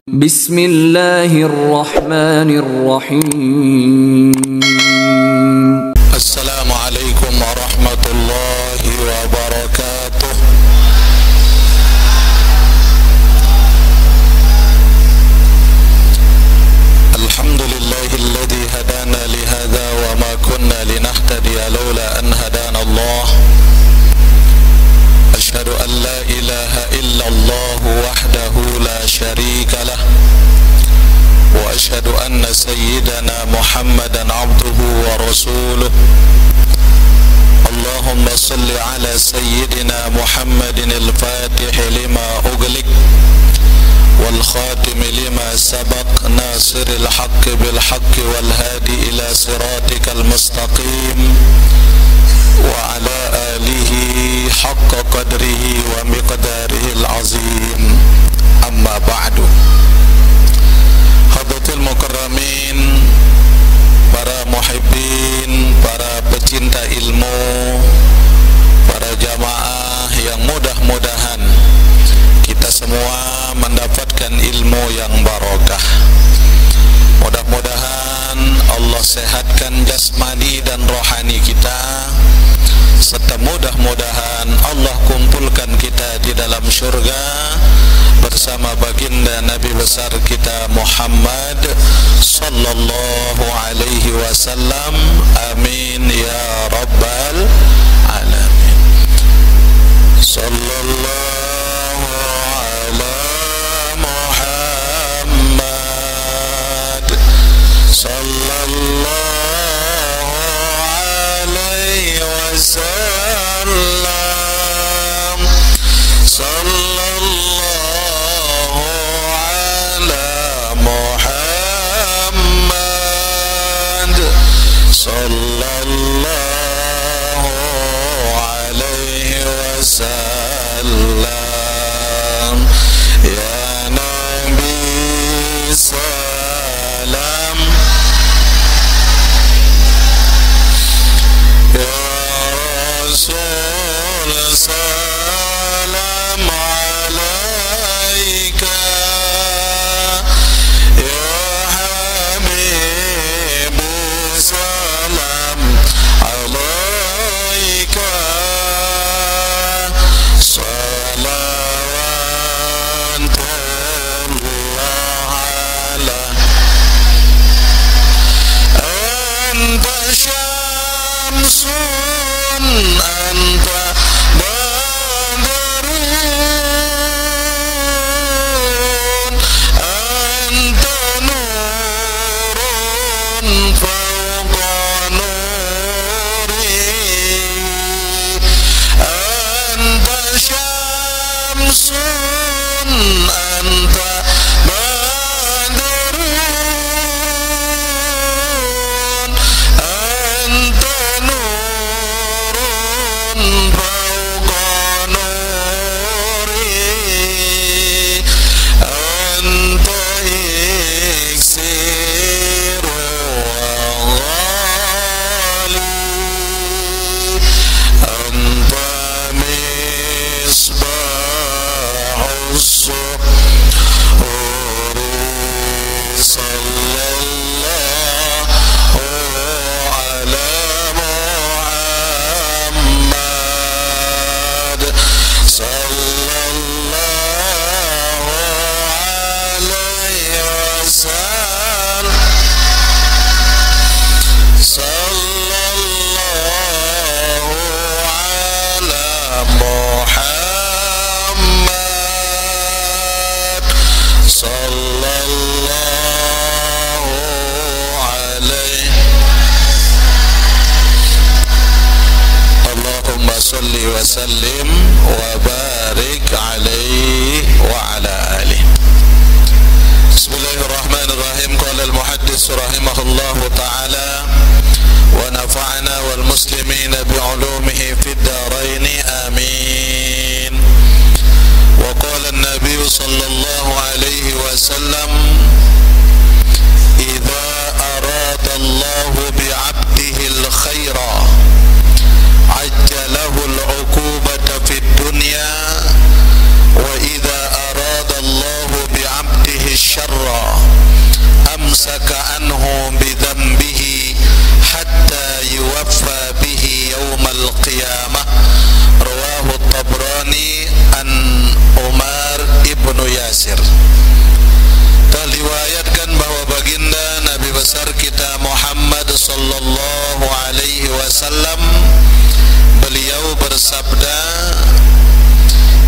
Bismillahirrahmanirrahim. Assalamualaikum warahmatullahi wabarakatuh. Alhamdulillahilladzi hadana lihadza wa ma kunna linahtadiya laula an hadana Allah. Asyhadu an la ilaha illallah wahdahu la syarika lah. Wa asyhadu anna sayyidana Muhammadan abduhu wa rasuluh. Allahumma salli ala sayyidina Muhammadin al-fatih lima ughliq wal khatim lima sabaq nasiril haqqi bil haqqi wal hadi ila siratikal mustaqim wa ala alihi haqqa qadrihi wa miqdarihi al-azim. Amma ba'du. Hadratul mukarramin, para muhibbin, para pecinta ilmu, para jamaah yang mudah-mudahan kita semua mendapatkan ilmu yang barakah. Mudah-mudahan Allah sehatkan jasmani dan rohani kita, serta mudah-mudahan Allah kumpulkan kita di dalam syurga bersama baginda Nabi besar kita Muhammad sallallahu alaihi wasallam. Amin ya rabbal alamin. Sallallahu ala Muhammad sallallahu alaihi wasallam. Sallallahu sallallahu alaihi wasallam. Ya Nabi salam, ya Rasul salam alaika, ya Habib salam alaika. Salawatullah ala anta syamsun anta badrun anta nurun fawqa nuri anta syamsun anta badrun anta nurun fawqa nuri anta iksir wa ghali anta misbahus suhuri. Sallallahu ala Muhammad sallallahu alaihi wasallam. Sallallahu ala Muhammad sallallahu alaihi. Allahumma salli wa sallim wa barik alaihi wa ala alihi. Bismillahirrahmanirrahim. Qala al-muhaddis rahimahullahu ta'ala wa nafa'ana wal muslimina bi'ulumihi fid darain amin. Wa qala an-nabiy sallallahu alaihi wasallam, idza arada Allahu bi'abdihi al-khaira ajjalahu al-'uqubata fid dunya wa idza arada Allahu bi'abdihi Yasir. Terriwayatkan bahwa baginda Nabi besar kita Muhammad sallallahu alaihi wasallam beliau bersabda,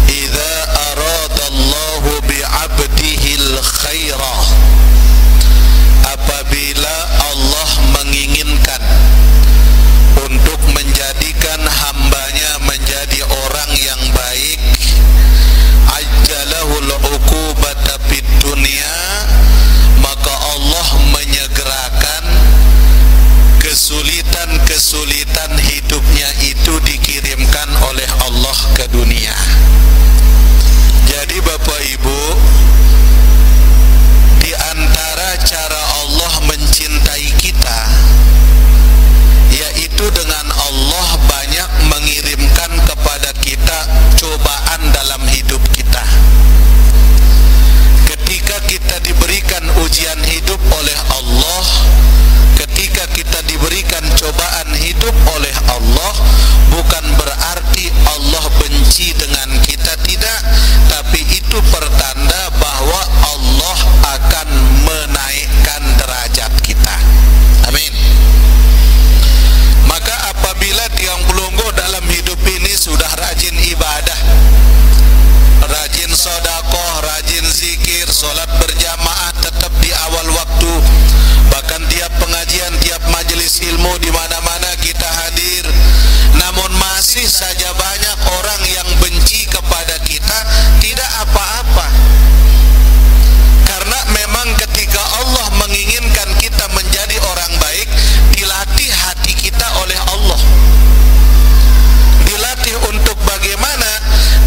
"Idza aradallahu bi'abdihil khaira." Apabila Allah menginginkan untuk menjadikan hambanya menjadi orang yang baik, ajjalahul uqubata fid dunya, maka Allah menyegerakan kesulitan-kesulitan hidupnya itu dikirimkan oleh Allah ke dunia. Jadi Bapak Ibu, di antara cara Allah mencintai kita yaitu dengan Allah banyak mengirimkan kepada kita cobaan dalam hidup kita. Ketika kita diberikan ujian hidup oleh Allah, ketika kita diberikan cobaan hidup oleh Allah, bukan berarti Allah benci dengan kita, tidak, tapi itu pertanda bahwa Allah akan menaikkan derajat kita. Amin. Maka apabila tiang pelunggu dalam hidup ini sudah rajin ibadah, rajin sedekah, rajin zikir, salat berjamaah tetap di awal waktu, bahkan tiap pengajian, tiap majelis ilmu di mana-mana kita hadir, namun masih saja banyak orang yang benci kepada kita, tidak apa-apa. Karena memang ketika Allah menginginkan kita menjadi orang baik, dilatih hati kita oleh Allah. Dilatih untuk bagaimana?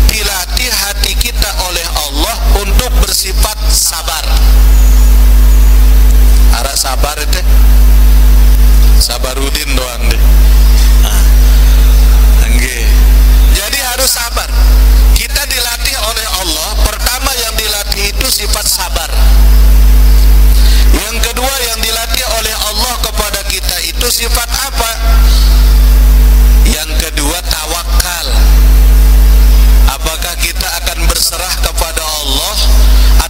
Dilatih hati kita oleh Allah untuk bersifat sabar. Ara sabar itu Sabarudin doang deh. Jadi harus sabar. Kita dilatih oleh Allah. Pertama yang dilatih itu sifat sabar. Yang kedua yang dilatih oleh Allah kepada kita itu sifat apa? Yang kedua tawakal. Apakah kita akan berserah kepada Allah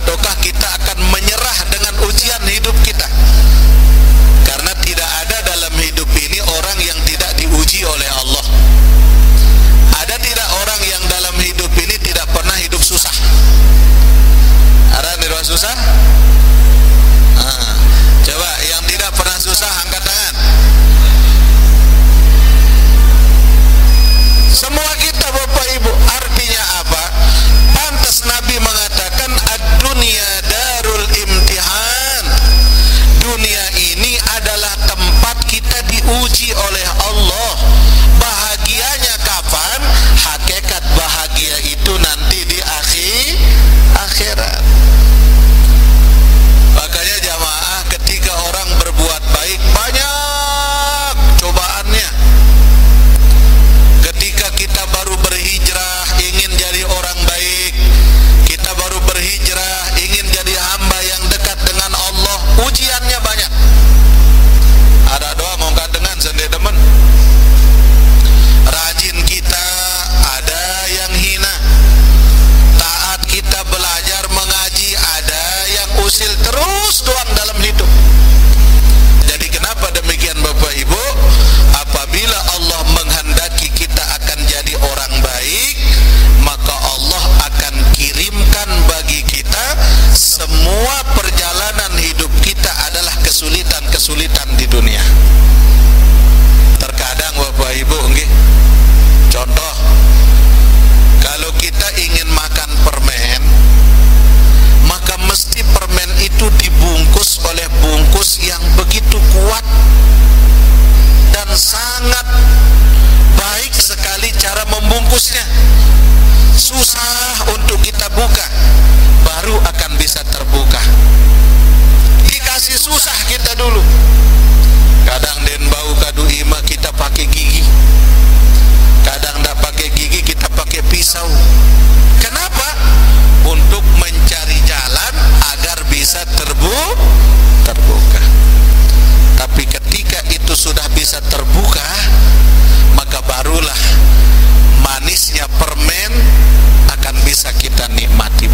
ataukah kita akan menyerah dengan ujian hidup kita? Karena tidak ada dalam hidup ini orang yang tidak diuji oleh Allah. Ada tidak orang yang dalam hidup ini tidak pernah hidup susah? Ada hidup susah? Coba yang tidak pernah susah angkat tangan. Semua kita Bapak Ibu. Artinya apa? Pantas Nabi mengatakan ad-dunya darul imtihan. Dunia ini adalah tempat kita diuji oleh Allah. Bahagianya kapan? Hakikat bahagia itu nanti di akhirat. Makanya jamaah, ketika orang berbuat baik banyak cobaannya. Ketika kita baru berhijrah ingin jadi orang baik, kita baru berhijrah ingin jadi hamba yang dekat dengan Allah, ujiannya banyak. Ada doa ngongkat dengan sendiri teman. Rajin kita ada yang hina, taat kita belajar mengaji ada yang usil terus doang dalam hidup. Jadi kenapa demikian Bapak Ibu? Apabila Allah menghendaki kita akan jadi orang baik, maka Allah akan kirimkan bagi kita semua perjalanan hidup kita adalah kesulitan-kesulitan di dunia. Terkadang Bapak Ibu, contoh, kalau kita ingin makan permen, maka mesti permen itu dibungkus oleh bungkus yang begitu kuat dan sangat baik sekali cara membungkusnya. Susah untuk kita buka, baru akan bisa terbuka. Dikasih susah kita dulu. Kadang den bau kadu ima kita pakai gigi, kadang tak pakai gigi kita pakai pisau. Kenapa? Untuk mencari jalan agar bisa terbuka. Tapi ketika itu sudah bisa terbuka, maka barulah manisnya permen akan bisa kita nikmati.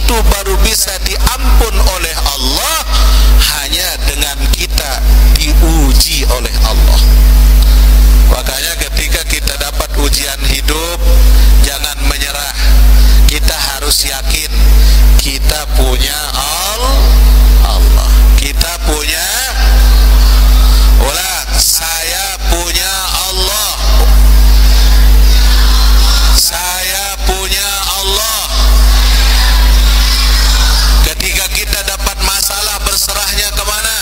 itu baru bisa diampun oleh Allah hanya dengan kita diuji oleh Allah. Makanya ketika kita dapat ujian hidup, jangan menyerah. Kita harus yakin kita punya Allah. Kita punya, ulang, saya punya Allah. Saya punya Allah. Ketika kita dapat masalah, berserahnya kemana?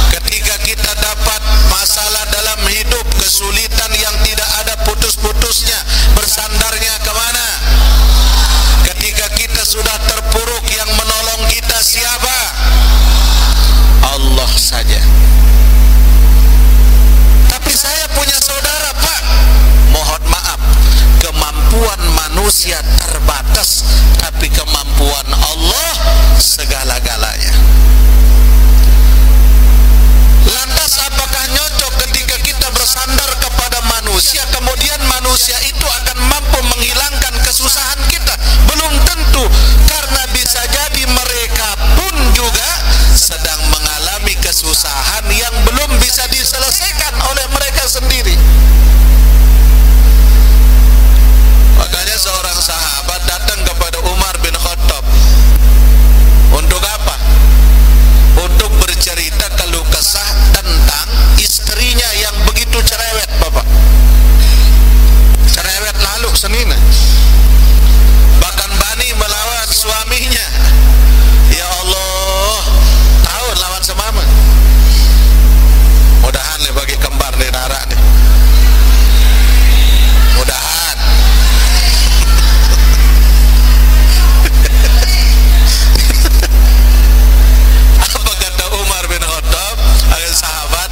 Ketika kita dapat masalah dalam hidup, kesulitan yang tidak ada putus-putusnya, bersandarnya kemana? Ketika kita sudah terpuruk, yang menolong kita siapa? Allah saja. Tapi saya punya saudara, Pak. Mohon maaf, kemampuan manusia terbatas, tapi kemampuan Allah segala-galanya. Lantas apakah nyocok ketika kita bersandar kepada manusia, kemudian manusia itu akan mampu menghilangkan kesusahan kita? Belum tentu, karena bisa jadi mereka pun juga sedang mengalami kesusahan yang belum bisa diselesaikan oleh mereka sendiri. Makanya seorang sahabat datang kepada Umar bin Khattab. Untuk apa? Untuk bercerita keluh kesah tentang istrinya yang begitu cerewet, Bapak. Cerewet lalu senina. Bahkan bani melawan suaminya. Ya Allah, tahun lawan semama. Mudahan nih bagi kembar di nara nih. Mudahan. Apa kata Umar bin Khattab? Ada sahabat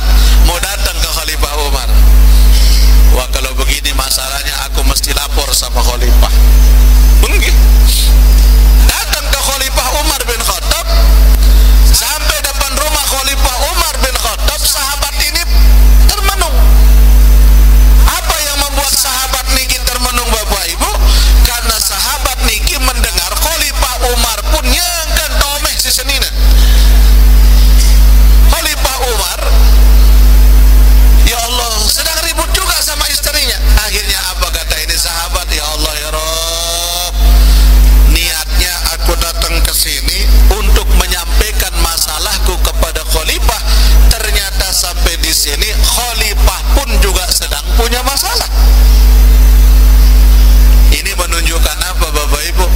mau datang ke Khalifah Umar. Wah, kalau begini masalahnya aku mesti lapor sama Khalifah. Datang ke Khalifah Umar bin Khattab. Sampai depan rumah Khalifah Umar bin Khattab, sahabat ini termenung. Apa yang membuat sahabat niki termenung, Bapak Ibu? Karena sahabat niki mendengar Khalifah Umar pun nyangkan tomeh si senina. Khalifah Umar, ya Allah, sedang ribut juga sama istrinya. Akhirnya apa kata ini sahabat? Ya Allah, ya Rabb, niatnya aku datang ke sini untuk menyampaikan masalahku kepada Khalifah. Ternyata sampai di sini Khalifah pun juga sedang punya masalah. Ini menunjukkan apa, Bapak Ibu?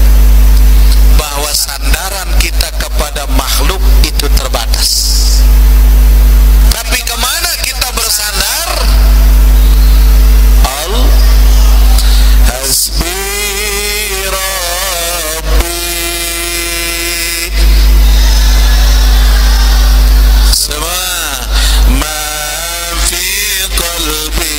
Bahwa sandaran kita kepada makhluk itu terbatas. Tapi kemana kita bersandar? Hasbi Rabbi, semua ma fi qalbi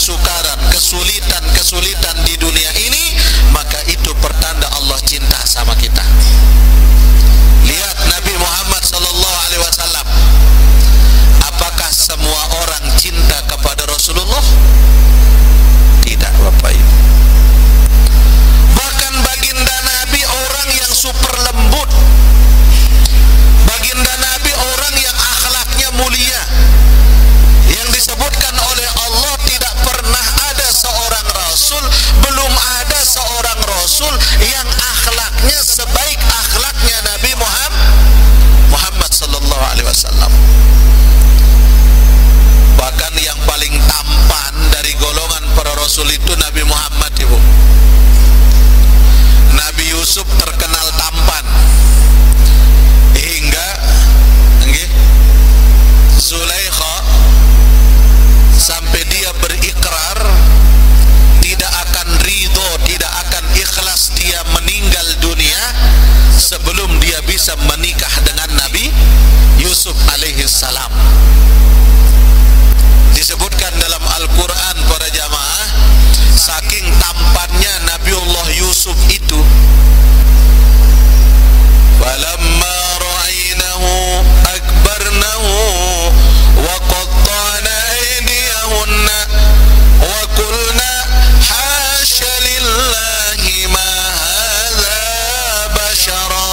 kesukaran, kesulitan di dunia ini, maka itu pertanda Allah cinta sama kita. Lihat Nabi Muhammad sallallahu alaihi wasallam. Apakah semua orang cinta kepada Rasulullah? Tidak, Bapak Ibu. Bahkan baginda Nabi orang yang super lembut. Baginda Nabi orang yang akhlaknya mulia. Yang disebutkan oleh Allah, tidak pernah ada seorang Rasul, belum ada seorang Rasul yang akhlaknya sebaik akhlaknya Nabi Muhammad sallallahu alaihi wasallam. Bahkan yang paling tampan dari golongan para Rasul itu Nabi Muhammad, Ibu. Nabi Yusuf terkenal tampan hingga Zulaikha sampai dia berikrar tidak akan ridho, tidak akan ikhlas dia meninggal dunia sebelum dia bisa menikah dengan Nabi Yusuf alaihi salam. Disebutkan dalam Al-Quran para jamaah, saking tampannya Nabiullah Yusuf itu, falamma ra'aynahu akbarnahu wa qatta'na aydiyahunna wa qulna hasya lillahi ma hadza bashara.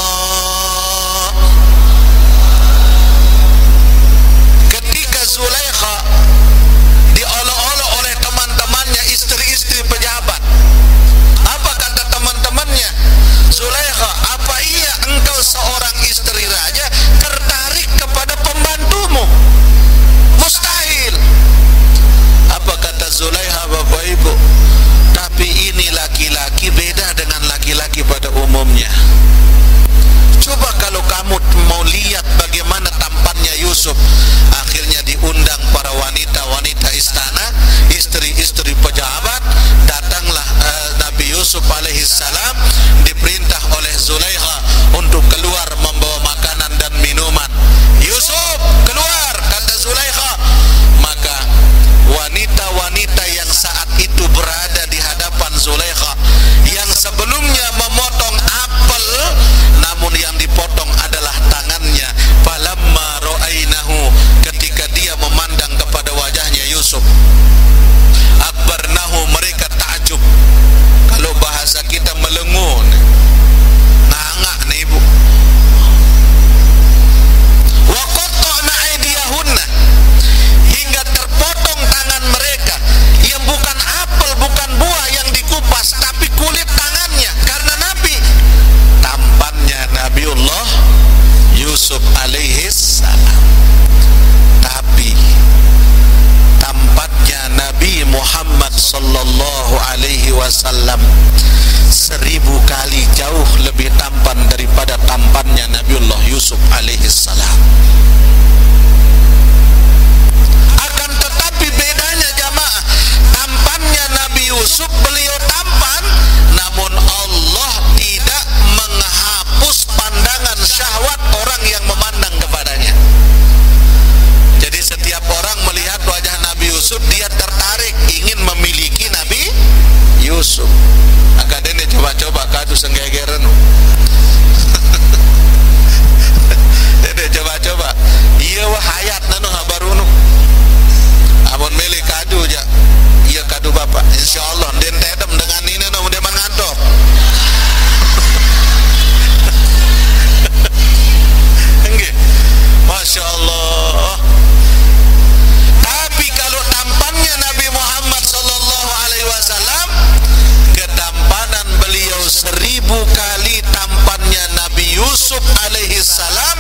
Ketika Zulaikha diolok-olok oleh teman-temannya, istri-istri pejabat, apa kata teman-temannya? Zulaikha, apa iya engkau seorang istri raja tertarik kepada pembantumu? Mustahil. Apa kata Zulaikha, Bapak Ibu? Tapi ini laki-laki beda dengan laki-laki pada umumnya. Coba kalau kamu mau lihat bagaimana tampannya Yusuf. Akhirnya diundang para wanita-wanita istana, istri-istri pejabat. Datanglah Nabi Yusuf alaihi salam, diperintah oleh Zulaikha untuk keluar membawa makanan dan minuman. Yusuf, keluar, kata Zulaikha. Maka wanita-wanita yang saat itu berada di hadapan Zulaikha, yang sebelumnya memotong apel, namun yang dipotong adalah tangannya. Falamma ra'ainahu, ketika dia memandang kepada wajahnya Yusuf, akbarnahu, mereka takjub. Kalau bahasa kita melengun, ngangak nih Ibu. Wa qatta'na aydiyahunna, hingga terpotong tangan mereka, yang bukan apel, bukan buah yang dikupas, tapi kulit tangannya. Karena Nabi, tampannya Nabiullah Yusuf alaihi salam. Tapi tampaknya Nabi Muhammad sallallahu alaihi wasallam 1000 kali jauh lebih tampan daripada tampannya Nabiullah Yusuf alaihi salam. Akan tetapi bedanya jamaah, tampannya Nabi Yusuf, beliau tampan, namun Allah tidak menghapus pandangan syahwat orang yang memandang kepadanya. Jadi setiap orang melihat wajah Nabi Yusuf, dia tertarik ingin memiliki Nabi Yusuf. Akadene coba-coba kadu senggegeran. Dede coba-coba. Iya wah hayat nanu habarunu. Amun milih kadu aja. Iya kadu Bapak. Insyaallah den tedem dengan ini nanu dia mangantok. Nggih. Masya Allah. Tapi kalau tampannya Nabi Muhammad sallallahu alaihi wasallam, ketampanan beliau 1000 kali tampannya Nabi Yusuf alaihi salam.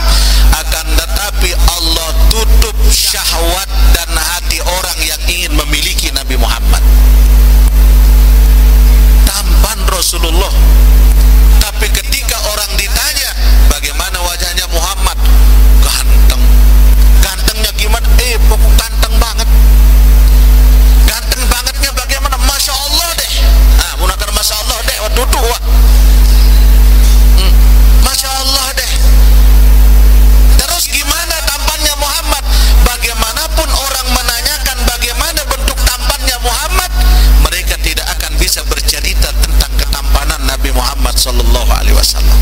Akan tetapi Allah tutup syahwat dan hati orang yang ingin memiliki Nabi Muhammad. Tampan Rasulullah. Tapi ketika orang ditanya bagaimana wajahnya Muhammad, ganteng. Gantengnya gimana? Ganteng banget. Ganteng bangetnya bagaimana? Masya Allah deh. Ah, munakan Masya Allah deh. Duduk wah. Masya Allah deh. Terus gimana tampannya Muhammad? Bagaimanapun wasallam.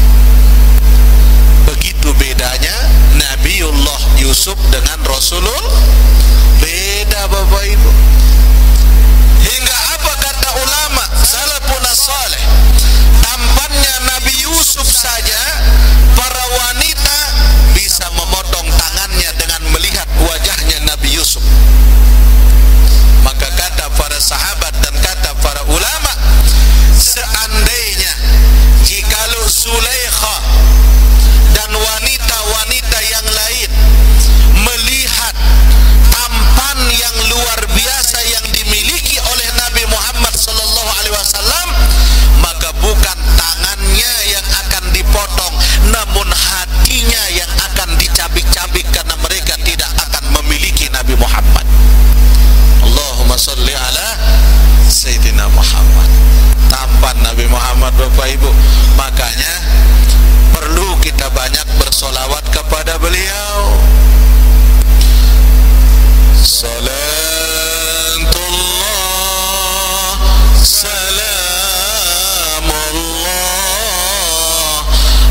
Begitu bedanya Nabiullah Yusuf dengan Rasulullah. Beda Bapak Ibu. Hingga apa kata ulama salafun saleh, tampannya Nabi Yusuf saja para wanita bisa memotong tangannya dengan melihat wajahnya Nabi Yusuf. Maka kata para sahabat dan kata para ulama, seandainya jikalau Sulaikha dan wanita-wanita yang lain melihat tampan yang luar biasa yang dimiliki oleh Nabi Muhammad sallallahu alaihi wasallam, maka bukan tangannya yang akan dipotong, namun hatinya yang akan dicabik-cabik karena mereka tidak akan memiliki Nabi Muhammad. Allahumma salli ala Sayyidina Muhammad. Tampan Nabi Muhammad Bapak Ibu. Makanya perlu kita banyak bersolawat kepada beliau. Salatullah salamullah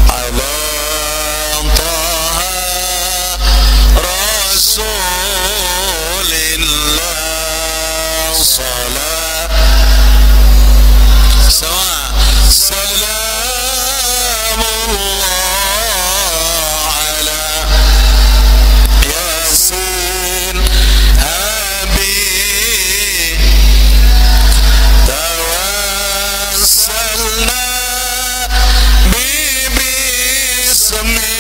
ala taha rasulillah salat salamullah ala yasin habib tawassalna bismillah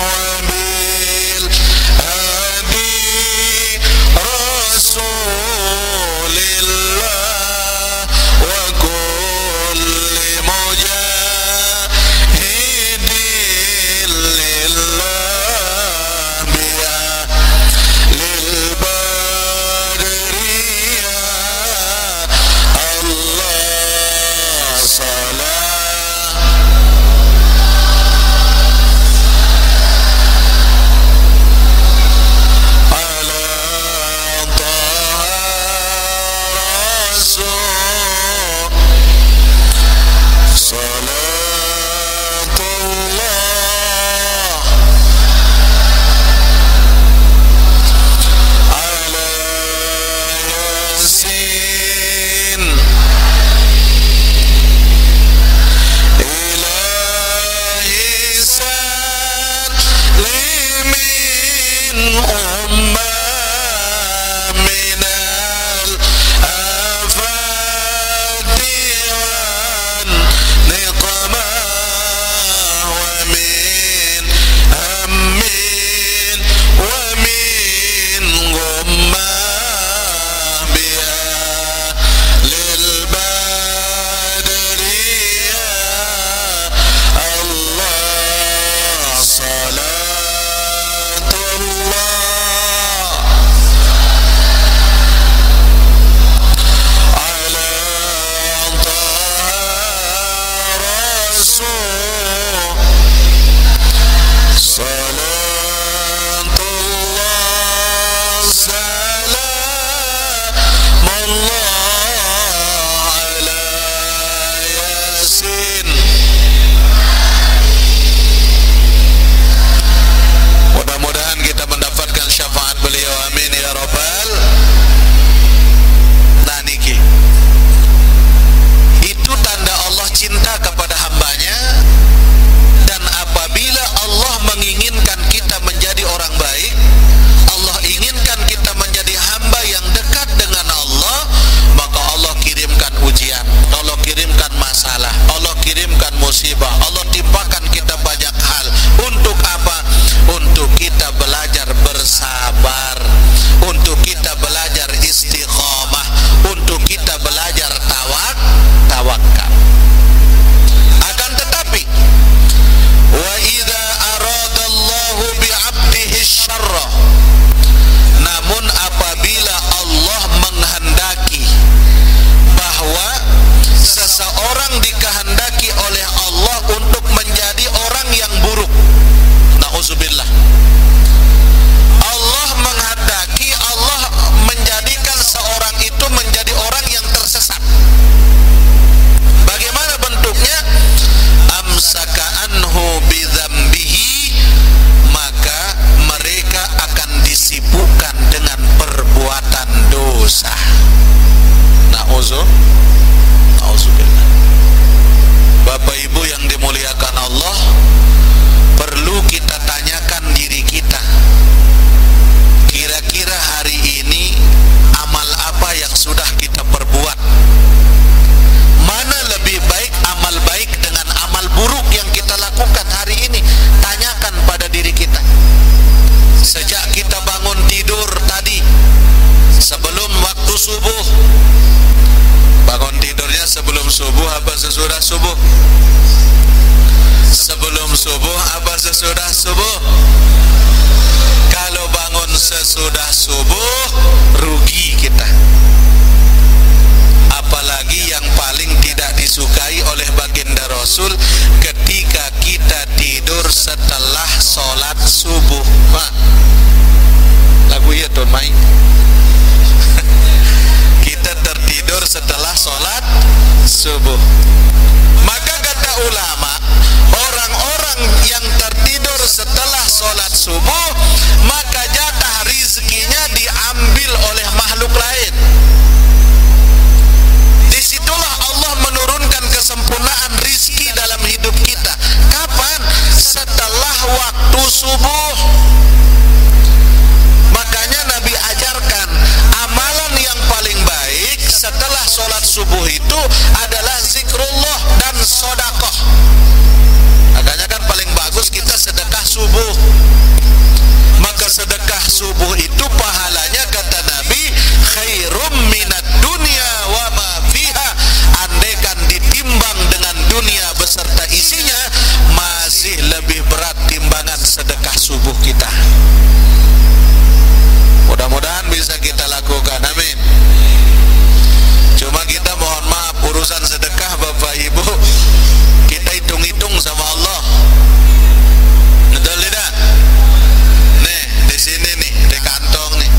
wa bil hadi rasulillah wa kulli mujahid Auzubillah. Bapak Ibu yang dimuliakan Allah, perlu kita tanyakan diri kita, kira-kira hari ini amal apa yang sudah kita perbuat? Mana lebih baik amal baik dengan amal buruk yang kita lakukan hari ini? Tanyakan pada diri kita. Sejak kita bangun tidur tadi, sebelum waktu subuh, bangun tidurnya sebelum subuh apa sesudah subuh? Sebelum subuh apa sesudah subuh? Kalau bangun sesudah subuh, rugi kita. Apalagi yang paling tidak disukai oleh baginda Rasul, ketika kita tidur setelah sholat subuh. Lagu ya tuh main. Kita tertidur setelah sholat subuh. Maka kata ulama, orang-orang yang tertidur setelah sholat subuh, maka jatah rizkinya diambil oleh makhluk lain. Disitulah Allah menurunkan kesempurnaan rizki dalam hidup kita. Kapan? Setelah waktu subuh. Makanya Nabi ajarkan amalan yang paling baik setelah sholat subuh itu adalah zikrullah dan sodakoh. Makanya kan paling bagus kita sedekah subuh. Maka sedekah subuh itu pahalanya kata Nabi, khairum minad dunya wa ma fiha. Andaikan ditimbang dengan dunia beserta isinya, masih lebih berat timbangan sedekah subuh kita. Mudah-mudahan bisa kita lakukan, amin. Cuma kita mohon maaf, urusan sedekah Bapak Ibu kita hitung-hitung sama Allah. Betul tidak? Nih, di sini nih, di kantong nih.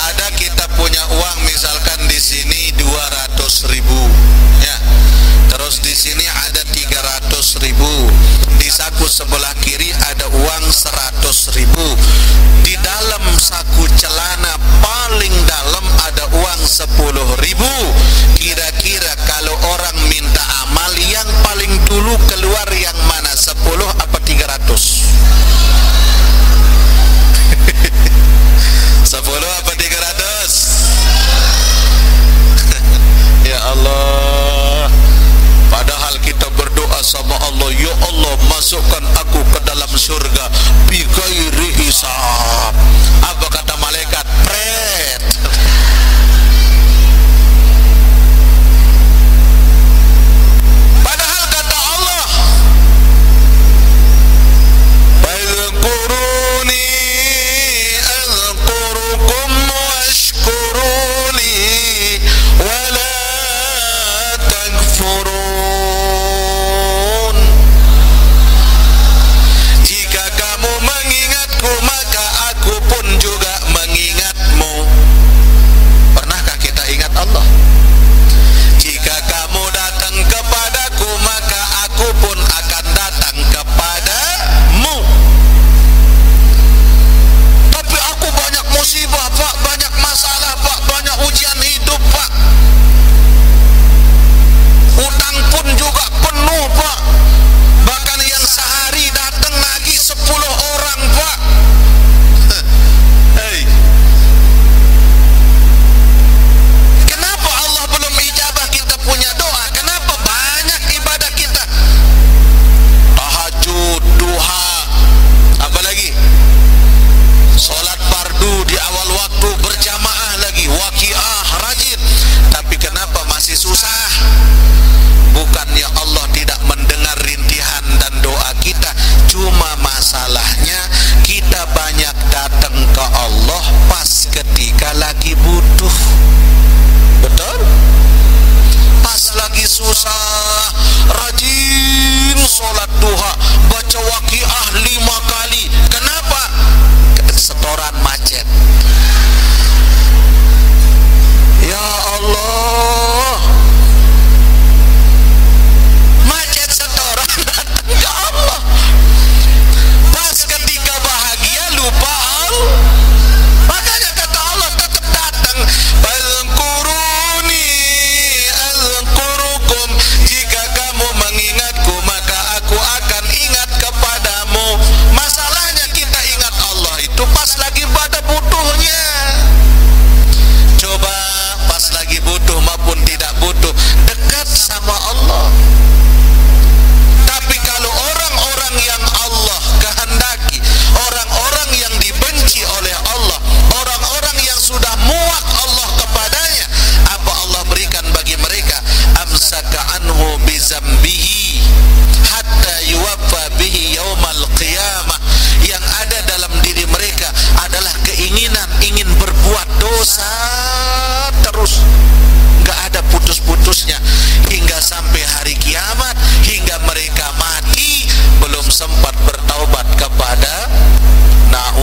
Ada kita punya uang misalkan di sini 200.000, ya. Terus di sini ada 300.000. Di saku sebelah kiri ada uang 100.000. Di dalam saku celana paling dalam ada uang 10.000. Kira-kira kalau orang minta amal, yang paling dulu keluar yang mana? 10 apa 300? 10 apa 300? Ya Allah. Padahal kita berdoa sama Allah, ya Allah masukkan aku ke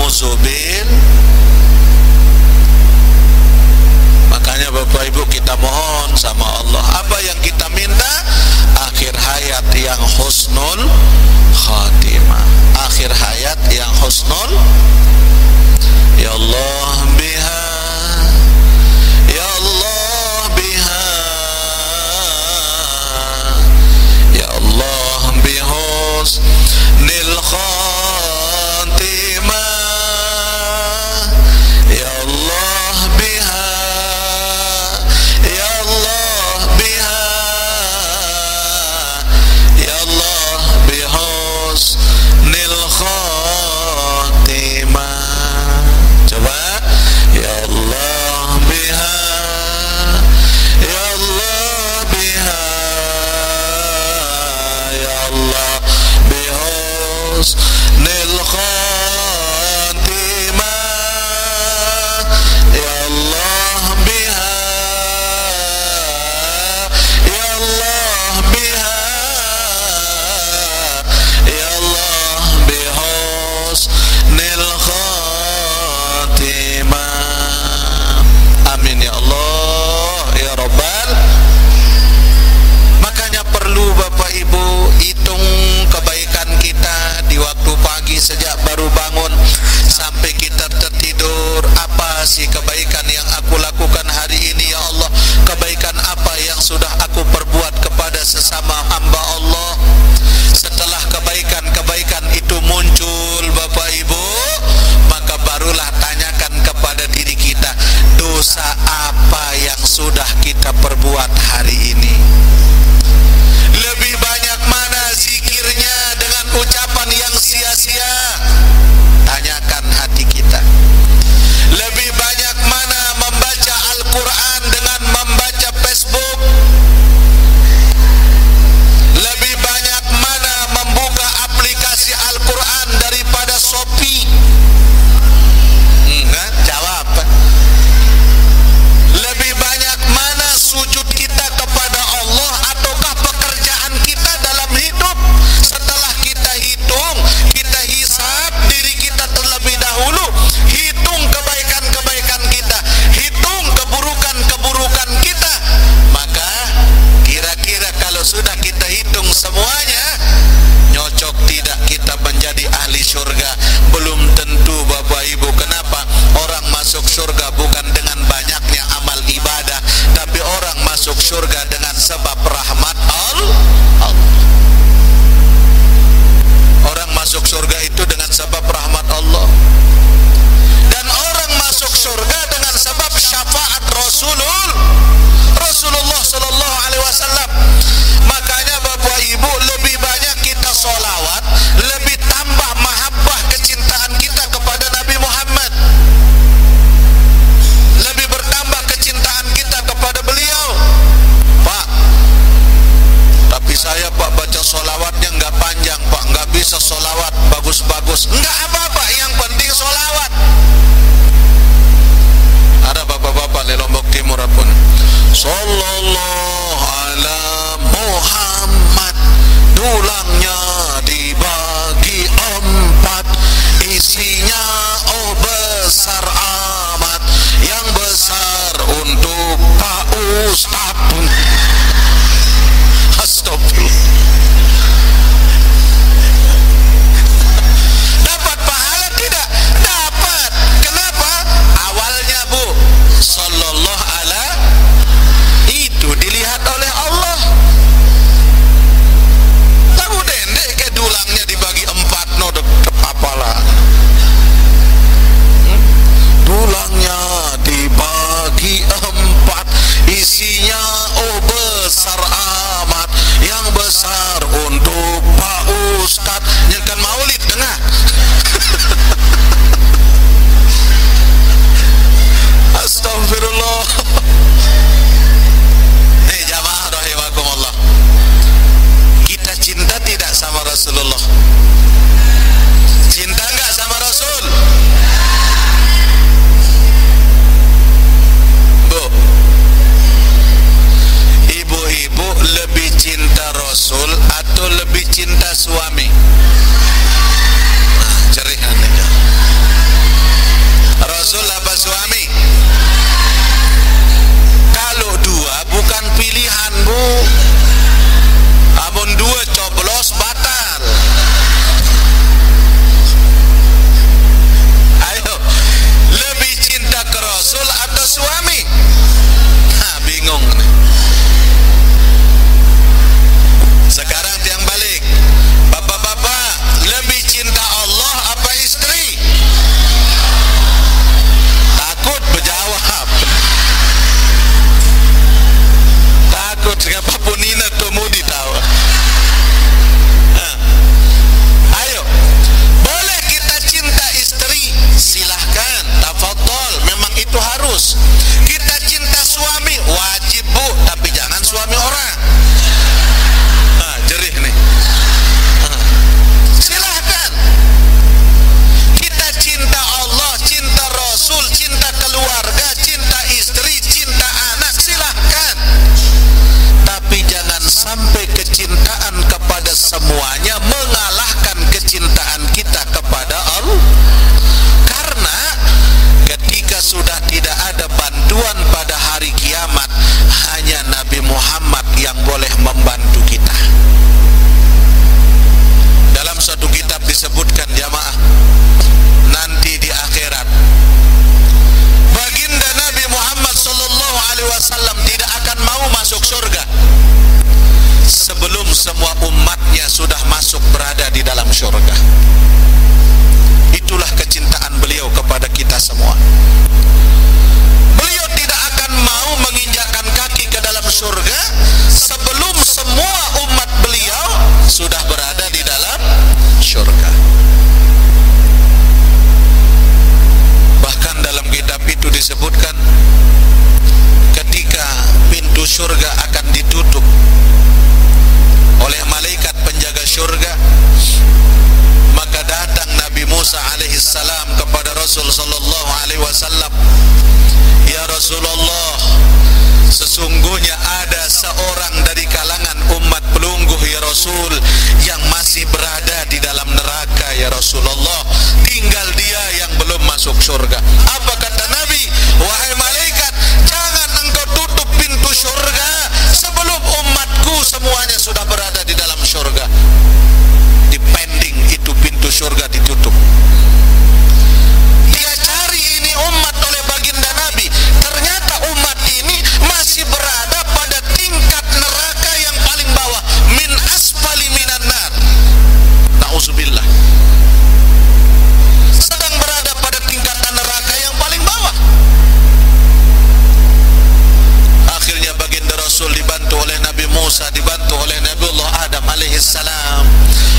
Na'udzubil. Makanya Bapak Ibu, kita mohon sama Allah, apa yang kita minta? Akhir hayat yang husnul khatimah, akhir hayat yang husnul. Ya Allah biha, ya Allah biha, ya Allah bihusnil khatimah, ya Allah biha, ya Allah biha, ya Allah bihusnil khatimah. Coba, ya Allah biha, ya Allah biha, ya Allah bihusnil khatimah, ya Allah biha, ya Allah biha, ya Allah bihusnil khatimah. Amin ya Allah ya Rabbal. Makanya perlu Bapak Ibu hitung kebaikan kita di waktu pagi sejak baru bangun sampai kita tertidur. Apa sih kebaikan yang aku lakukan hari ini ya Allah? Kebaikan apa yang sudah aku perbuat kepada sesama hamba Allah? Setelah kebaikan-kebaikan itu muncul Bapak Ibu, maka barulah tanyakan kepada diri kita, dosa apa yang sudah kita perbuat hari ini? Lebih banyak mana zikirnya dengan ucapan yang sia-sia? Tanyakan hati kita. Lebih banyak mana membaca Al-Quran dengan membaca Facebook? Lebih banyak mana membuka aplikasi Al-Quran daripada Shopee? Jawab. Lebih banyak mana sujud kita kepada Allah ataukah pekerjaan kita dalam hidup? Setelah kita hitung, kita hisab diri kita terlebih dahulu, hitung kebaikan-kebaikan kita, hitung keburukan-keburukan kita. Maka kira-kira kalau sudah kita hitung semuanya, nyocok tidak kita menjadi ahli surga? Belum tentu Bapak Ibu. Kenapa? Orang masuk surga bukan dengan banyaknya amal ibadah, tapi orang masuk surga dengan sebab rahmat Allah. Orang masuk surga itu dengan sebab rahmat Allah. Dan orang masuk surga dengan sebab syafaat Rasulullah sallallahu alaihi wasallam. Makanya Bapak Ibu, lebih banyak kita sholawat, lebih tambah mahabbah kecintaan kita kepada Nabi Muhammad, lebih bertambah kecintaan kita kepada beliau. Pak, tapi saya Pak baca sholawatnya nggak panjang Pak, nggak bisa sholawat bagus-bagus. Nggak apa-apa, yang penting sholawat. Ada bapak-bapak di Lombok Timur pun, sallallahu ala Muhammad, tulangnya dibagi 4, isinya oh besar amat, yang besar untuk Pak Ustadz. Astagfirullah. Dapat pahala tidak? Dapat. Kenapa? Awalnya Bu, sallallahu ala, itu dilihat oleh Allah. Tahu dendek ke tulangnya dibagi 4, no apalah. Tulangnya dibagi 4, isinya oh besar amat, yang besar untuk Pak Ustadz. Nyekan maulid dengar. Astagfirullah. Jamaah rahimakumullah, kita cinta tidak sama Rasulullah? Cinta enggak sama Rasul? Bu, surga. Itulah kecintaan beliau kepada kita semua. Beliau tidak akan mau menginjakkan kaki ke dalam surga sebelum semua umat beliau sudah berada di dalam surga. Bahkan dalam kitab itu disebutkan, ketika pintu surga akan ditutup oleh malaikat penjaga surga, maka datang Nabi Musa alaihissalam kepada Rasul sallallahu alaihi wasallam, "Ya Rasulullah, sesungguhnya ada seorang dari kalangan umat pelungguh ya Rasul yang masih berada di dalam neraka ya Rasulullah. Tinggal dia yang belum masuk surga." Apa kata Nabi? "Wahai malaikat, jangan engkau tutup pintu surga sebelum umatku semuanya sudah berada di dalam surga." Dipending itu pintu surga ditutup. Dia cari ini umat oleh baginda Nabi, ternyata umat ini masih berada pada tingkat neraka yang paling bawah, min asfali minan nar. Nauzubillah. Sedang berada pada tingkatan neraka yang paling bawah. Akhirnya baginda Rasul dibantu oleh Nabi Musa, dibantu oleh Nabiullah Adam alaihissalam.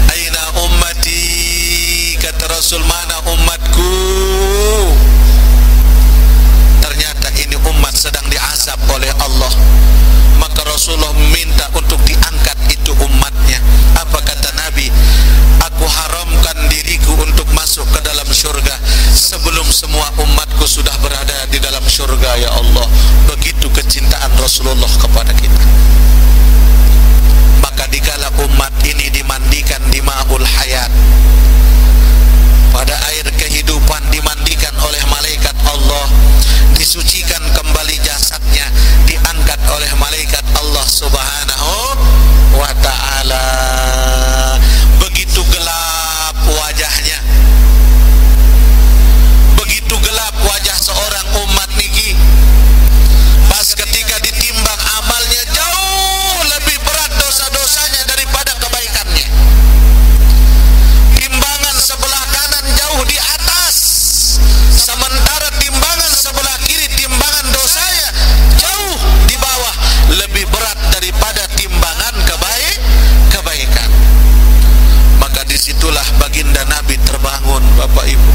"Aina ummati?" Kata Rasul, "Mana umatku?" Ternyata ini umat sedang diazab oleh Allah. Maka Rasulullah minta untuk diangkat itu umatnya. Apa kata Nabi? "Aku haramkan diriku untuk masuk ke dalam surga sebelum semua umatku sudah berada di dalam surga ya Allah." Begitu kecintaan Rasulullah kepada kita. Maka dikala umat ini dimandikan di ma'ul hayat, pada air kehidupan, dimandikan oleh malaikat Allah, disucikan kembali jasadnya, diangkat oleh malaikat Allah subhanahu wa ta'ala. Begitu gelap wajahnya, begitu gelap wajah seorang umat niki. Pas ketika ditimbang amalnya, jauh lebih berat dosa-dosanya daripada kebaikannya. Timbangan sebelah kanan jauh di atas, sementara timbangan sebelah kiri, timbangan dosanya jauh di bawah, lebih berat daripada timbangan kebaikan. Maka disitulah baginda Nabi terbangun. Bapak Ibu,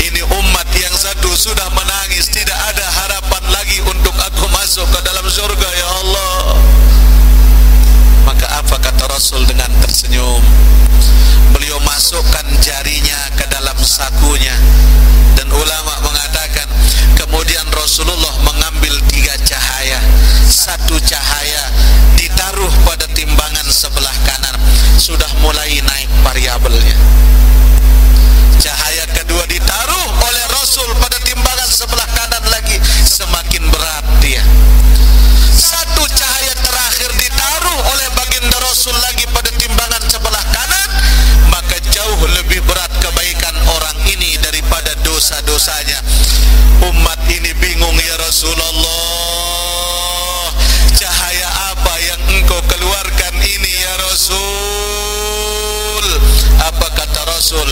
ini umat yang satu sudah menangis, tidak ada harapan lagi untuk aku masuk ke dalam surga ya Allah. Maka apa kata Rasul dengan tersenyum? Beliau masukkan jarinya ke dalam sakunya, dan ulama mengatakan kemudian Rasulullah mengambil 3 cahaya. Satu cahaya ditaruh pada timbangan sebelah kanan, sudah mulai naik variabelnya. Cahaya kedua ditaruh oleh Rasul pada timbangan sebelah kanan lagi, semakin berat dia. Satu cahaya terakhir ditaruh oleh baginda Rasul lagi pada timbangan sebelah kanan, maka jauh lebih berat kebaikan orang ini daripada dosa-dosanya. Umat ini bingung, ya Rasulullah, cahaya apa yang engkau keluarkan ini ya Rasul? Apa kata Rasul?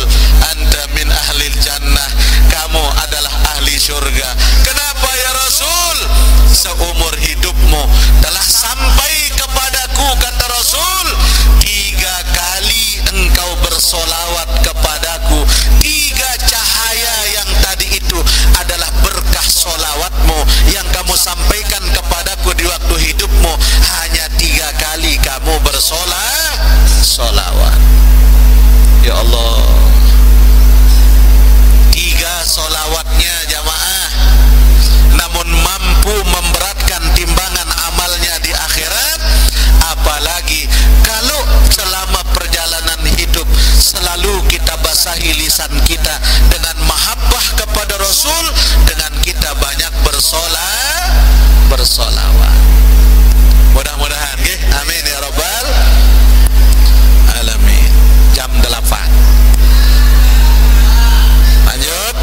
Anta min ahlil jannah, kamu adalah ahli surga. Kenapa ya Rasul? Seumur hidupmu telah sampai kepadaku, kata Rasul, 3 kali engkau bersolawat kepadaku. 3 cahaya yang tadi itu adalah berkah solawatmu yang kamu sampaikan kepadaku di waktu hidupmu. Hanya 3 kali kamu bersolawat. Ya Allah, 3 solawatnya jamaah, namun mampu memberatkan timbangan amalnya di akhirat. Apalagi kalau selama perjalanan hidup selalu kita basahi lisan kita dengan mahabbah kepada Rasul, dengan kita banyak bersolawat. Mudah-mudahan, amin ya rabbal alamin. Jam 8. Lanjut.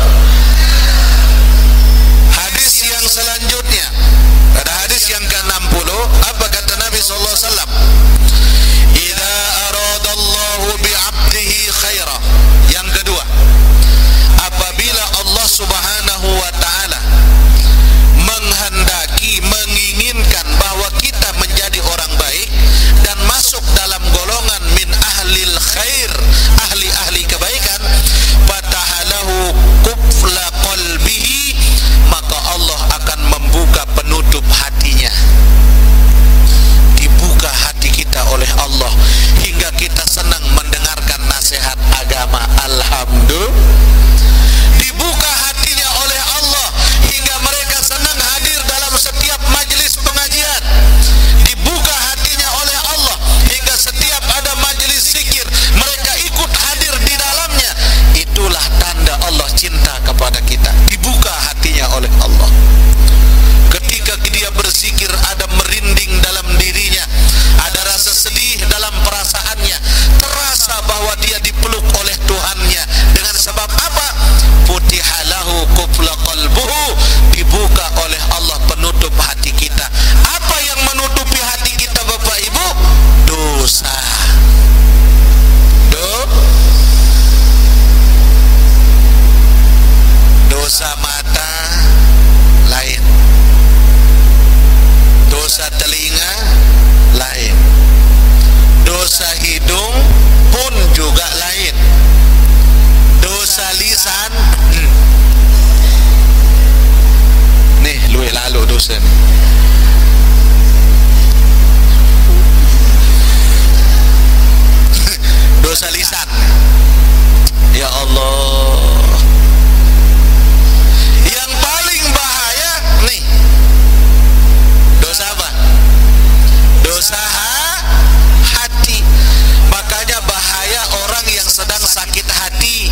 Hadis yang selanjutnya, pada hadis yang ke-60, apa kata Nabi sallallahu alaihi wasallam? "Idza aradallahu bi'abdihi dosa telinga lain, dosa hidung pun juga lain, dosa lisan nih luwe lalu dosa nih. Dosa lisan, ya Allah, yang paling bahaya nih dosa apa? Dosa hati. Makanya bahaya orang yang sedang sakit hati,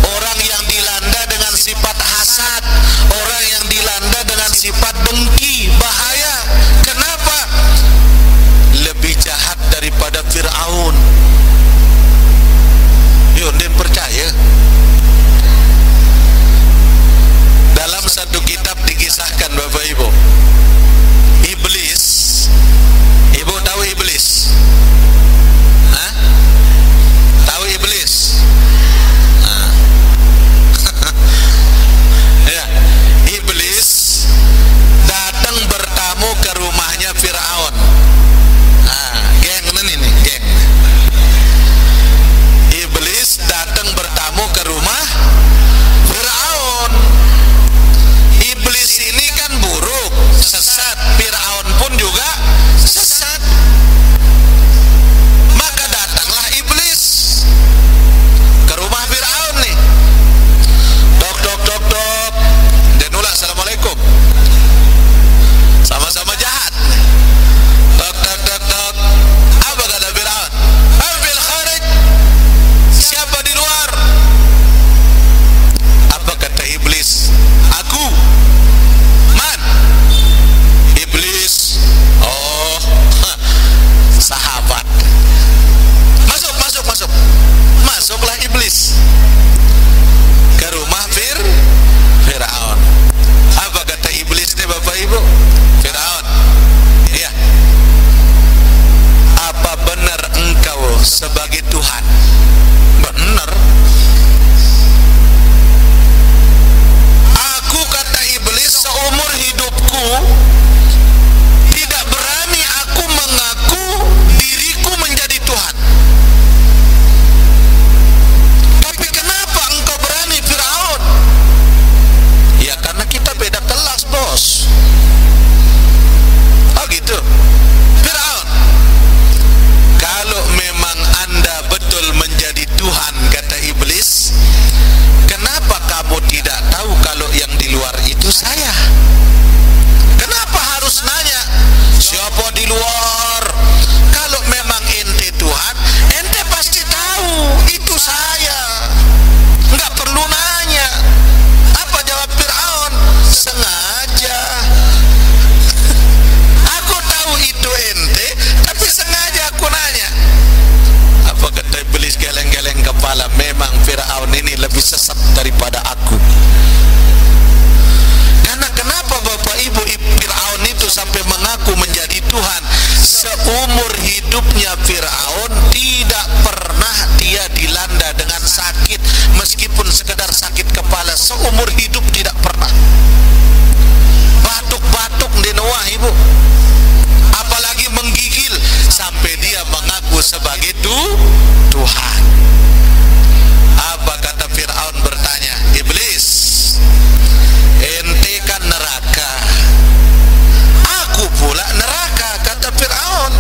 orang yang dilanda dengan sifat hasad, orang yang dilanda dengan sifat dengki. Bahaya. Kenapa? Lebih jahat daripada Fir'aun. Yuk, din percaya. Dalam satu kitab dikisahkan Bapak Ibu, iblis. Ibu tahu iblis? Hah? Tahu iblis? Nah. Ya, iblis datang bertamu ke rumahnya Fir'aun. Nah, geng ini nih, geng. Iblis datang bertamu ke rumah Fir'aun. Iblis ini kan buruk, sesat. Fir'aun pun juga sesat. Maka datanglah iblis ke rumah Fir'aun nih. Dok, dok, dok, dok. Dan ulang, assalamualaikum. Sama-sama jahat. Dok, dok, dok, dok. Apa kata Fir'aun? Ambil kharij. Siapa di luar? Apa kata iblis? Aku. Man? Iblis. Oh, sahabat. Masuk, masuk, masuk. Masuklah iblis ke rumah Fir'aun. Apa kata iblis nih Bapak Ibu? Fir'aun, iya, apa benar engkau sebagai Tuhan? Benar. Aku, kata iblis, seumur hidupku tidak berani aku mengaku diriku menjadi Tuhan. Tapi kenapa engkau berani, Fir'aun? Ya karena kita beda kelas, bos. Oh gitu. Fir'aun, kalau memang Anda betul menjadi Tuhan, kata iblis, kenapa kamu tidak tahu kalau yang di luar itu saya? Kenapa harus nanya siapa di luar? Kalau memang ente Tuhan, ente pasti tahu itu saya. Nggak perlu nanya. Apa jawab Fir'aun? Sengaja. Aku tahu itu ente, tapi sengaja aku nanya. Apa kata iblis geleng-geleng kepala? Memang Fir'aun ini lebih sesat daripada aku. Karena kenapa Bapak Ibu, Fir'aun itu sampai mengaku menjadi Tuhan? Seumur hidupnya Fir'aun tidak pernah dia dilanda dengan sakit, meskipun sekedar sakit kepala. Seumur hidup tidak pernah. Batuk-batuk di Noah, Ibu. Apalagi menggigil, sampai dia mengaku sebagai Tuhan. Apa kata Fir'aun bertanya? Iblis, ente kan neraka, aku pula neraka, kata Fir'aun.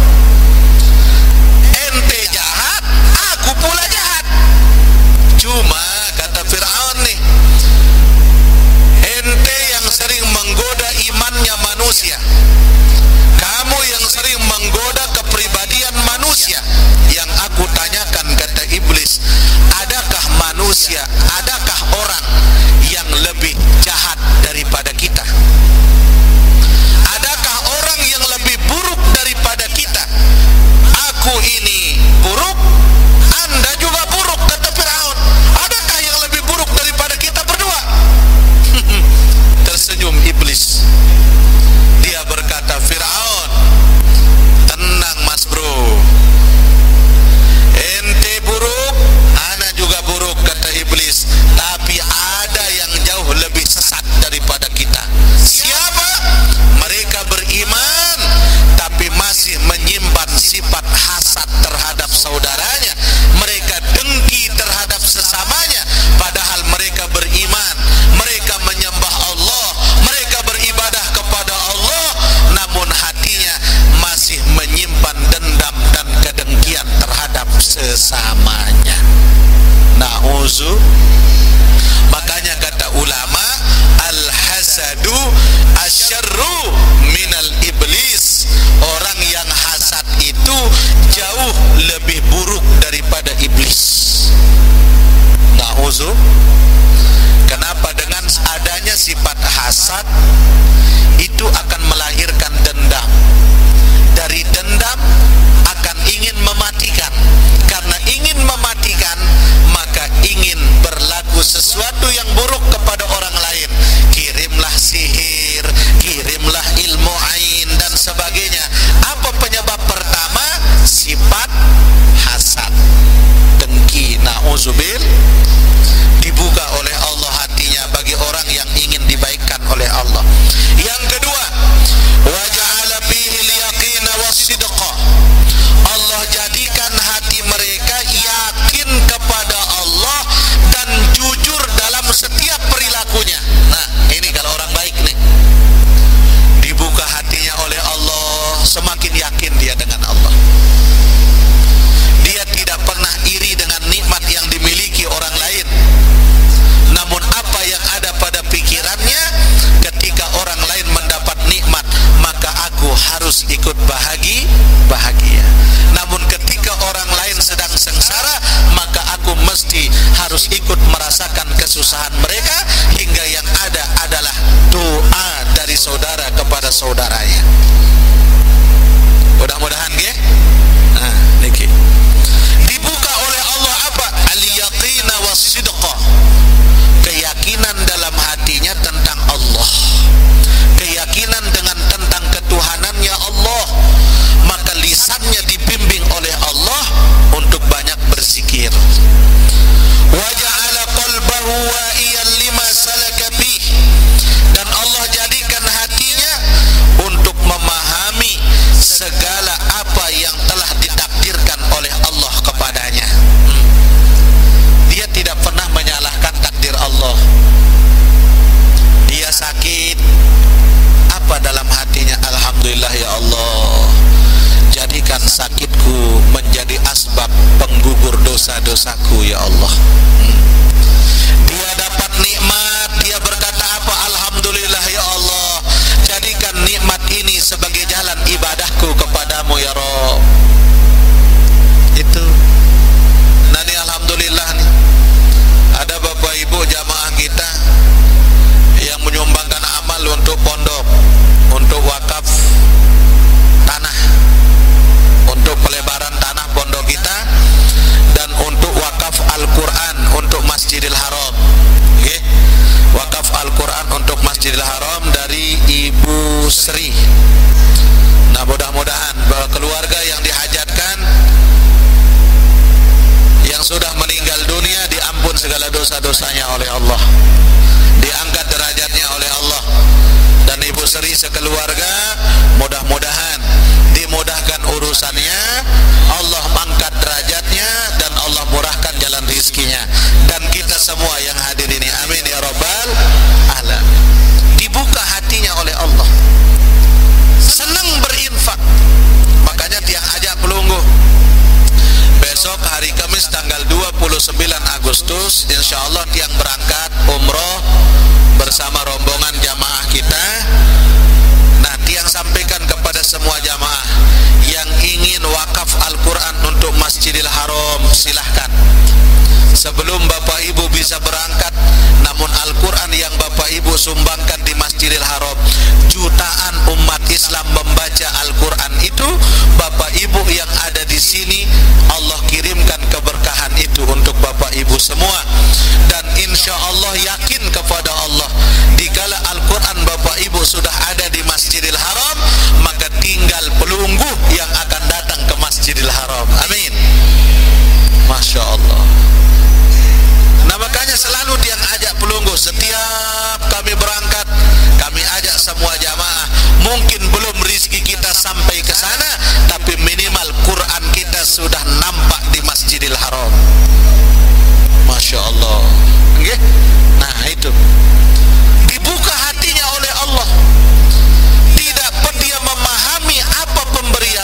Na'udzu. Makanya kata ulama, al-hasadu asyarru minal iblis. Orang yang hasad itu jauh lebih buruk daripada iblis. Na'udzu. Kenapa? Dengan adanya sifat hasad itu akan melahirkan dendam. Dari dendam akan ingin mematikan. Karena ingin mematikan, maka ingin berlaku sesuatu yang buruk kepada orang lain. Kirimlah sihir, kirimlah ilmu ain dan sebagainya. Apa penyebab pertama? Sifat hasad, dengki. Na'udzubil. Dibuka oleh Allah hatinya bagi orang yang ingin dibaikkan oleh Allah. Yang kedua, wa ja'ala fihi al-yaqina was-sidqa. Allah jadikan hati mereka yakin kepada Allah dan jujur dalam setiap perilakunya. Nah, ini kalau orang baik nih, dibuka hatinya oleh Allah, semakin yakin dia dengan Allah. Dia tidak pernah iri dengan nikmat yang dimiliki orang lain. Namun apa yang ada pada pikirannya, ketika orang lain mendapat nikmat, maka aku harus ikut bahagia. Namun ketika orang lain sedang sengsara, maka aku mesti harus ikut merasakan kesusahan mereka, hingga yang ada adalah doa dari saudara kepada saudaranya. Mudah-mudahan nggih. Nah, niki dibuka oleh Allah apa? Al-yaqina was-sidqa. Keyakinan dalam hatinya tentang Allah, keyakinan tentang ketuhanannya Allah, maka lisannya dibimbing oleh Allah untuk banyak berzikir. Wa ja'ala qalbahu wa'iyan lima salaka fih. Dan Allah jadikan hatinya untuk memahami segala apa yang telah ditakdirkan oleh Allah kepadanya. Dia tidak pernah menyalahkan takdir Allah. Dia sakit, apa dalam hatinya? Alhamdulillah ya Allah, jadikan sakitku menjadi asbab penggugur dosa-dosaku ya Allah. Dia dapat nikmat, dia berkata apa? Alhamdulillah ya Allah, jadikan nikmat ini sebagai jalan ibadahku kepadamu ya Rabb. Itu. Nah ini alhamdulillah nih, ada bapak ibu jamaah kita yang menyumbangkan amal untuk pondok, untuk wakaf tanah, untuk pelebaran tanah pondok kita, dan untuk wakaf Al-Quran untuk Masjidil Haram. Okay? Wakaf Al-Quran untuk Masjidil Haram dari Ibu Sri. Nah mudah-mudahan keluarga yang dihajatkan, yang sudah meninggal dunia, diampun segala dosa-dosanya oleh Allah, diangkat derajatnya oleh Allah. Dan Ibu Sri sekeluarga, mudah-mudahan dimudahkan urusannya, Allah mengangkat derajatnya, dan Allah murahkan jalan rizkinya, dan kita semua yang hadir ini, amin ya rabbal alamin. Dibuka hatinya oleh Allah, senang berinfak. Makanya tiang ajak pelunggu, besok hari Kamis tanggal 29 Agustus insyaallah tiang berangkat umroh bersama rombongan jamaah kita. Nah, tiang sampaikan kepada semua jamaah yang ingin wakaf Al-Quran untuk Masjidil Haram, silahkan. Sebelum Bapak Ibu bisa berangkat, namun Al-Quran yang Bapak Ibu sumbangkan di Masjidil Haram, jutaan umat Islam membaca Al-Quran itu, Bapak Ibu yang ada di sini, Allah kirimkan keberkahan itu untuk Bapak Ibu semua. Dan insya Allah yakin kepada Allah, dikala Al-Quran Bapak Ibu sudah ada di Masjidil Haram, maka tinggal pelunggu yang akan datang ke Masjidil Haram. Amin. Masya Allah. Nah makanya selalu tiang ajak pelunggu, setiap kami berangkat, kami ajak semua jamaah. Mungkin belum rizki kita sampai ke sana, tapi minimal Quran kita sudah nampak di Masjidil Haram. Masya Allah. Okay? Nah itu, dibuka hatinya oleh Allah. Tidak dia memahami apa pemberian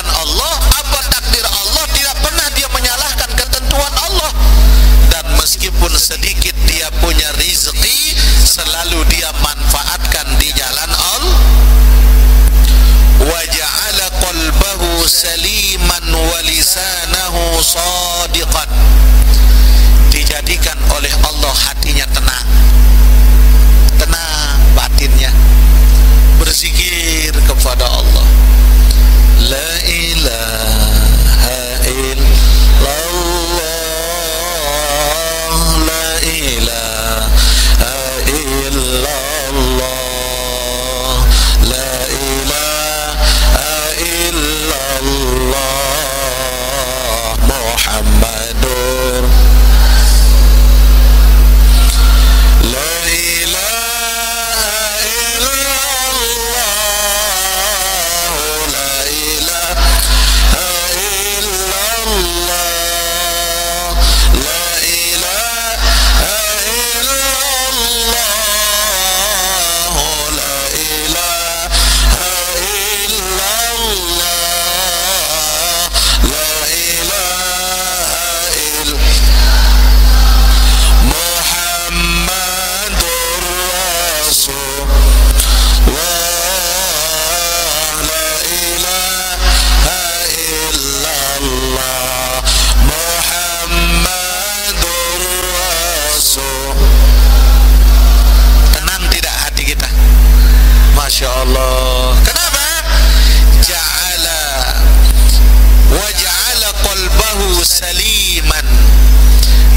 saliman,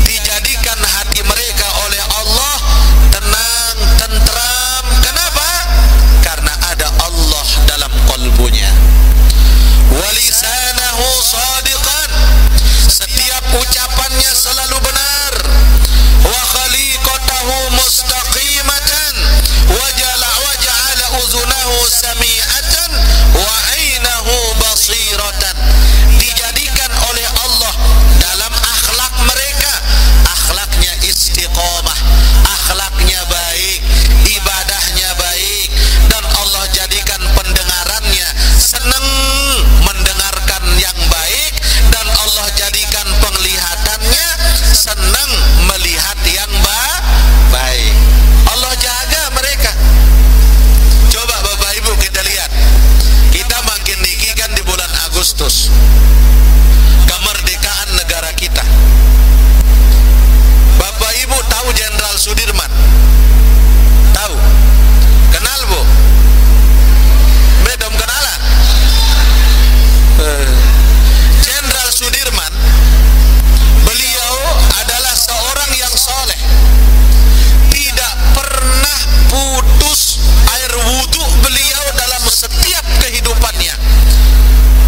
dijadikan hati mereka oleh Allah tenang, tentram. Kenapa? Karena ada Allah dalam qalbunya. Walisanahu sadiqan, setiap ucapannya selalu benar. Wa khaliqatahu mustaqimatan, wa ja'ala uzunahu sami'atan, wa ainahu basiratan, dijadikan oleh Allah dalam akhlak mereka, akhlaknya istiqamah, akhlaknya baik, ibadahnya baik, dan Allah jadikan pendengarannya senang mendengarkan yang baik, dan Allah jadikan penglihatannya senang melihat yang baik. Allah jaga mereka. Coba Bapak Ibu kita lihat, kita makin niki kan di bulan Agustus, kemerdekaan negara kita. Bapak Ibu tahu Jenderal Sudirman? Tahu? Kenal Bu? Belum kenalan? Jenderal Sudirman, beliau adalah seorang yang soleh, tidak pernah putus air wudhu beliau dalam setiap kehidupannya.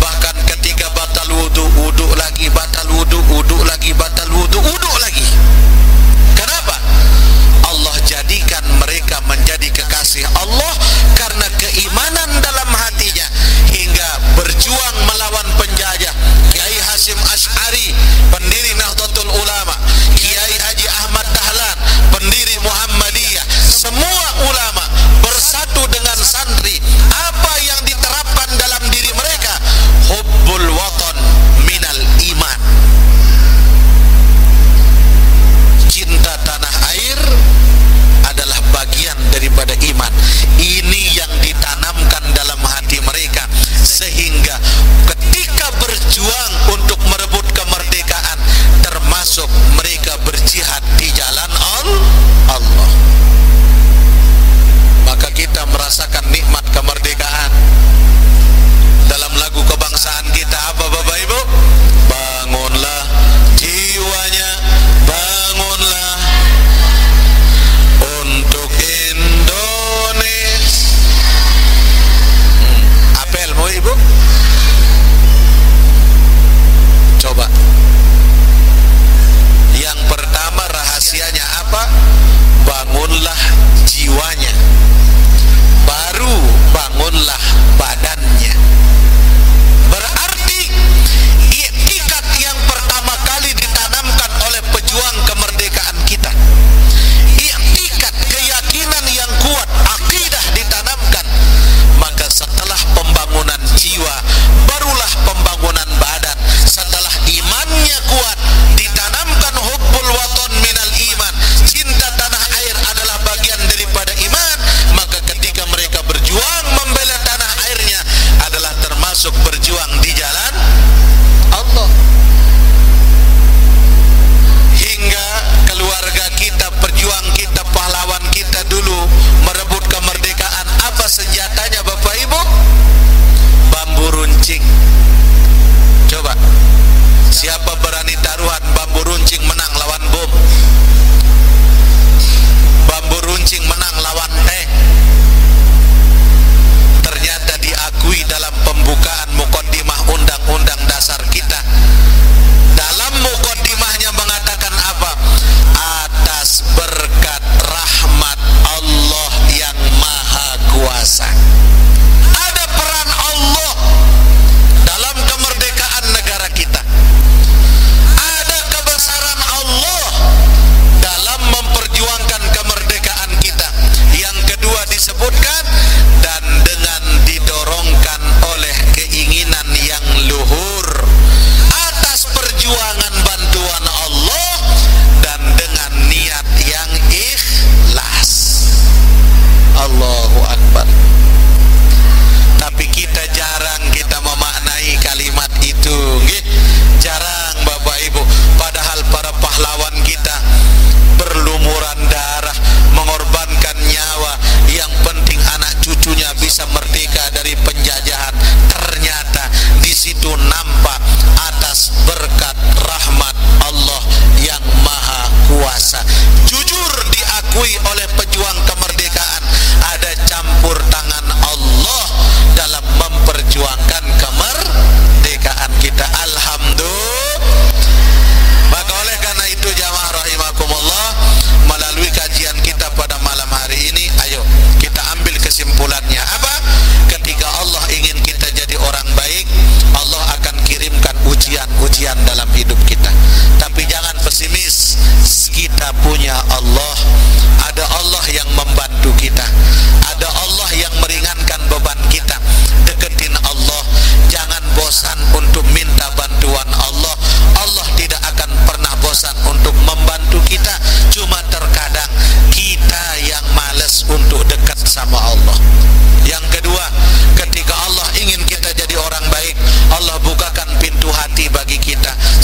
Bahkan ketika batal wudhu, wudhu lagi, batal wudhu, wudhu lagi, batal wudhu, wudhu lagi. Kenapa? Allah jadikan mereka menjadi kekasih Allah karena keimanan dalam hatinya, hingga berjuang melawan penjajah. Kiai Hasyim Asy'ari, pendiri Nahdlatul Ulama, Kiai Haji Ahmad Dahlan, pendiri Muhammadiyah, semua ulama bersatu dengan santri. Apa yang diterapkan dalam diri mereka? Hubbul watan minal iman, cinta tanah air adalah bagian daripada iman. Ini yang ditanamkan dalam hati mereka, sehingga ketika berjuang untuk merebut kemerdekaan, termasuk mereka berjihad di jalan Allah. Maka kita merasakan nikmat kemerdekaan. Dalam lagu kebangsaan kita apa Bapak Ibu? Bangunlah jiwanya, bangunlah untuk Indonesia. Apel mau Ibu? Coba. Yang pertama rahasianya apa? Bangunlah jiwanya, baru bangunlah badannya. Berarti i'tikad yang pertama kali ditanamkan oleh pejuang kemerdekaan kita, i'tikad, keyakinan yang kuat, akidah ditanamkan. Maka setelah pembangunan jiwa, barulah pembangunan badan. Setelah imannya kuat, ditanamkan hubbul watan minal iman, cinta tanah air adalah bagian daripada iman. Maka ketika mereka berjuang membela tanah airnya, adalah termasuk berjuang di jalan Allah. Hingga keluarga kita, perjuang kita, pahlawan kita dulu merebut kemerdekaan, apa senjatanya Bapak Ibu? Bambu runcing. Coba, siapa berani taruhan bambu runcing menang lawan bom? Bambu runcing menang lawan tank. Ternyata diakui dalam pembukaan muqaddimah undang-undang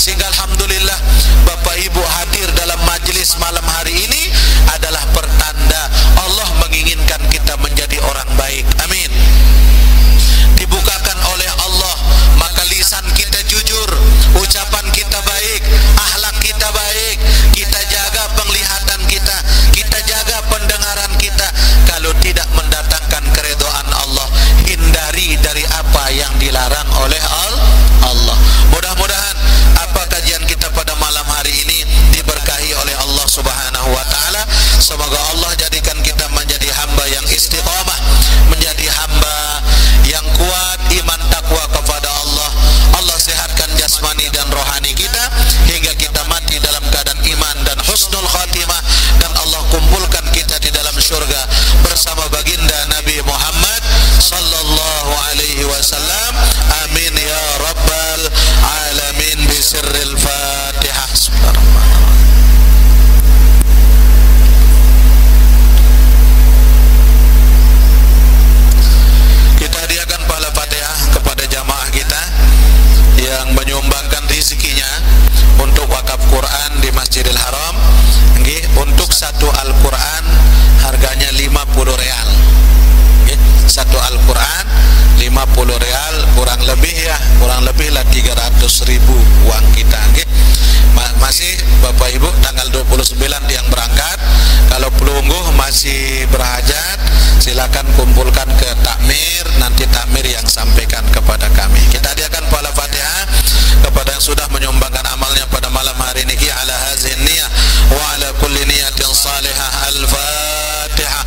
Sehingga alhamdulillah Bapak Ibu hadir dalam majelis malam hari ini adalah pertanda Allah menginginkan kita menjadi orang baik. Amin. Dibukakan oleh Allah, maka lisan kita jujur, ucapan kita baik, akhlak kita baik, kita jaga penglihatan kita, kita jaga pendengaran kita. Kalau tidak mendatangkan keridhaan Allah, hindari dari apa yang dilarang oleh Allah. Mudah-mudahan apa kajian kita pada malam hari ini diberkahi oleh Allah Subhanahu wa taala. Semoga Allah jadikan kita menjadi hamba yang istiqamah, menjadi hamba yang kuat iman takwa kepada Allah. Allah sehatkan jasmani dan rohani kita hingga kita mati dalam keadaan iman dan husnul khatimah, dan Allah kumpulkan kita di dalam syurga bersama baginda Nabi Muhammad sallallahu alaihi wasallam. Amin ya rabbal alamin. Bisirril Fatihah. Kita hadiahkan pahala Fatihah kepada jamaah kita yang menyumbangkan rezekinya untuk wakaf Quran di Masjidil Haram. Nggih, untuk satu Al-Quran harganya 50 real. Nggih, satu Al-Quran 50 real, kurang lebih lah 300.000 uang kita. Nggih. Masih Bapak Ibu tanggal 29 yang berangkat. Kalau pelungguh masih berhajat, silakan kumpulkan ke takmir, nanti takmir yang sampaikan kepada kami. Kita hadiahkan pahala Fatihah kepada yang sudah menyumbangkan amalnya pada malam hari ini. Ala hazin niyah wa ala kulli niyatin salihah. Al-Fatihah.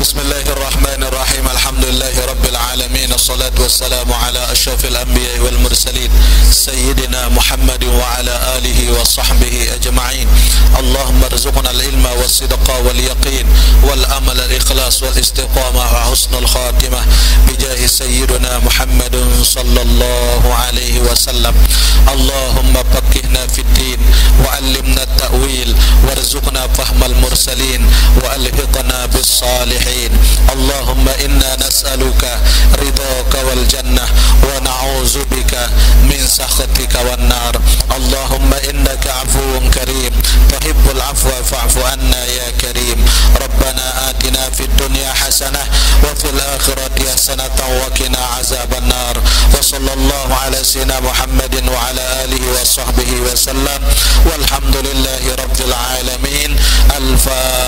Bismillahirrahmanirrahim. Alhamdulillahi rabbil alamin. Assalatu wassalamu ala asyrafil anbiya'i wal mursalin sayyidina Muhammad wa ala alihi wa sahbihi ajma'in. Allahumma arzuqna al-ilma was-sidqa wal yaqin wal amal al-ikhlas wal istiqamah wa husnul khatimah bijahi sayyidina Muhammadin sallallahu alaihi wasallam. Allahumma faqihna fid din wa 'allimna at-ta'wil warzuqna fahmal mursalin wa alhiqna bis salihin. Allahumma inna nas'aluka ridhaka wal jannah wa na'udzu bika min sakhatika wan nar. Allahumma innaka 'afuwun karim tuhibbul 'afwa fa'fu anna ya karim. Rabbana atina fid dunya hasanah wa fil akhirati hasanatan wa qina 'adzaban nar. Wa sallallahu ala sayyidina Muhammadin wa ala alihi wa sahbihi wa sallam. Walhamdulillahi rabbil alamin. Al-Fatihah.